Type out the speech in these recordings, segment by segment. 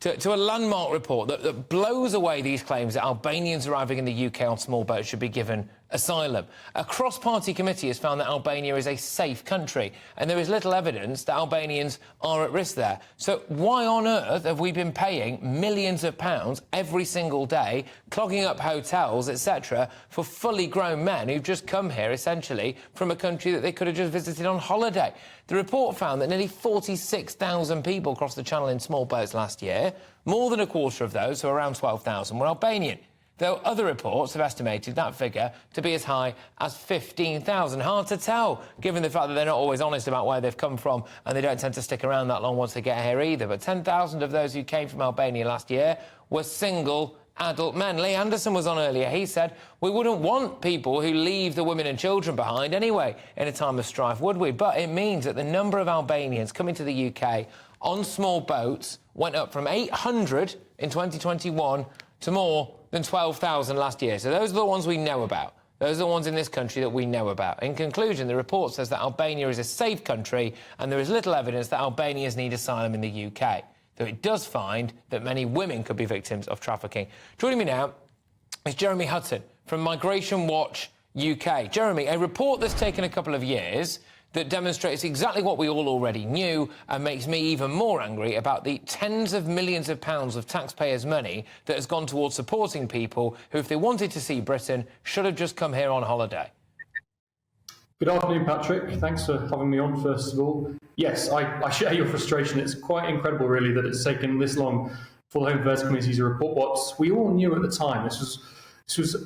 To a landmark report that blows away these claims that Albanians arriving in the UK on small boats should be given asylum. A cross-party committee has found that Albania is a safe country, and there is little evidence that Albanians are at risk there. So why on earth have we been paying millions of pounds every single day, clogging up hotels, etc., for fully grown men who've just come here, essentially, from a country that they could have just visited on holiday? The report found that nearly 46,000 people crossed the Channel in small boats last year. More than a quarter of those, so around 12,000, were Albanian, though other reports have estimated that figure to be as high as 15,000. Hard to tell, given the fact that they're not always honest about where they've come from, and they don't tend to stick around that long once they get here either. But 10,000 of those who came from Albania last year were single adult men. Lee Anderson was on earlier. He said, we wouldn't want people who leave the women and children behind anyway in a time of strife, would we? But it means that the number of Albanians coming to the UK on small boats went up from 800 in 2021 to more than 12,000 last year. So those are the ones we know about. Those are the ones in this country that we know about. In conclusion, the report says that Albania is a safe country and there is little evidence that Albanians need asylum in the UK, though it does find that many women could be victims of trafficking. Joining me now is Jeremy Hutton from Migration Watch UK. Jeremy, a report that's taken a couple of years that demonstrates exactly what we all already knew and makes me even more angry about the tens of millions of pounds of taxpayers' money that has gone towards supporting people who, if they wanted to see Britain, should have just come here on holiday. Good afternoon, Patrick. Thanks for having me on, first of all. Yes, I share your frustration. It's quite incredible, really, that it's taken this long for the Home Affairs Committee to report what we all knew at the time. This was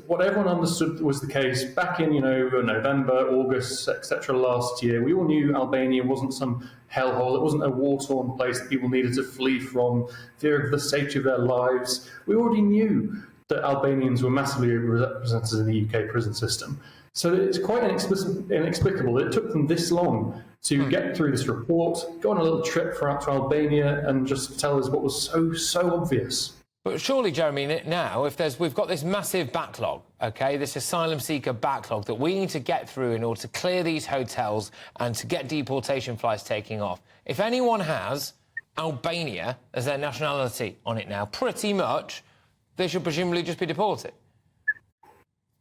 what everyone understood was the case back in, November, August, etc. last year. We all knew Albania wasn't some hellhole. It wasn't a war-torn place that people needed to flee from, fear of the safety of their lives. We already knew that Albanians were massively represented in the UK prison system. So it's quite inexplicable that it took them this long to get through this report, go on a little trip out to Albania and just tell us what was so obvious. But surely, Jeremy, now, we've got this massive backlog, OK, this asylum seeker backlog that we need to get through in order to clear these hotels and to get deportation flights taking off. If anyone has Albania as their nationality on it now, pretty much, they should presumably just be deported.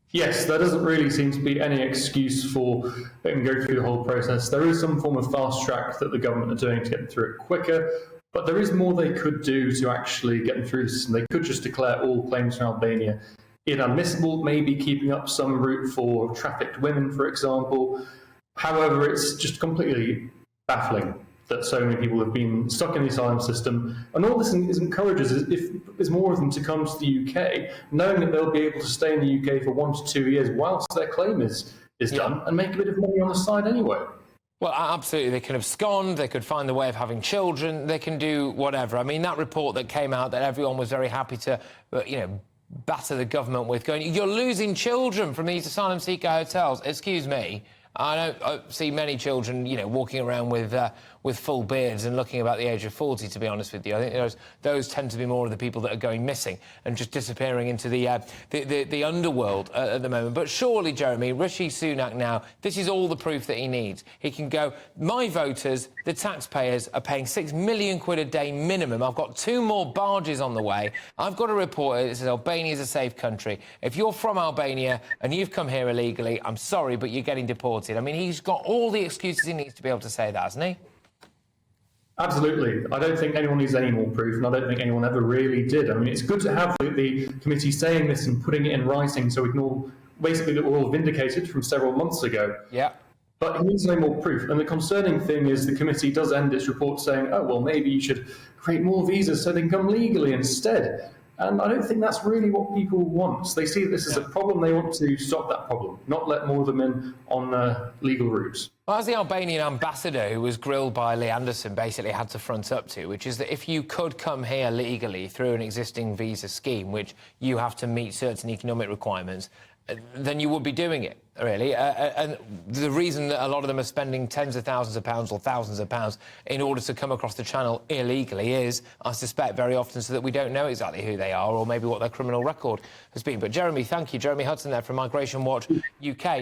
Yes, there doesn't really seem to be any excuse for them to go through the whole process. There is some form of fast track that the government are doing to get them through it quicker, but there is more they could do to actually get them through this. And they could just declare all claims from Albania inadmissible, maybe keeping up some route for trafficked women, for example. However, it's just completely baffling that so many people have been stuck in the asylum system. And all this encourages is if there's more of them to come to the UK, knowing that they'll be able to stay in the UK for 1 to 2 years whilst their claim is done and make a bit of money on the side anyway. Well, absolutely. They can abscond, they could find a way of having children, they can do whatever. I mean, that report that came out that everyone was very happy to, batter the government with, going, you're losing children from these asylum seeker hotels. Excuse me. I don't see many children, walking around with full beards and looking about the age of 40, to be honest with you. I think those tend to be more of the people that are going missing and just disappearing into the underworld at the moment. But surely, Jeremy, Rishi Sunak now, this is all the proof that he needs. He can go, my voters, the taxpayers, are paying £6 million a day minimum. I've got 2 more barges on the way. I've got a report that says Albania is a safe country. If you're from Albania and you've come here illegally, I'm sorry, but you're getting deported. I mean, he's got all the excuses he needs to be able to say that, hasn't he? Absolutely. I don't think anyone needs any more proof, and I don't think anyone ever really did. I mean, it's good to have the committee saying this and putting it in writing so we can all, basically, that we're all vindicated from several months ago. Yeah. But he needs no more proof. And the concerning thing is the committee does end its report saying, oh, well, maybe you should create more visas so they can come legally instead. And I don't think that's really what people want. They see this as a problem. They want to stop that problem, not let more of them in on legal routes. Well, as the Albanian ambassador who was grilled by Lee Anderson basically had to front up to, which is that if you could come here legally through an existing visa scheme, which you have to meet certain economic requirements, then you would be doing it, really. And the reason that a lot of them are spending tens of thousands of pounds or thousands of pounds in order to come across the Channel illegally is, I suspect, very often so that we don't know exactly who they are or maybe what their criminal record has been. But Jeremy, thank you. Jeremy Hutton there from Migration Watch UK.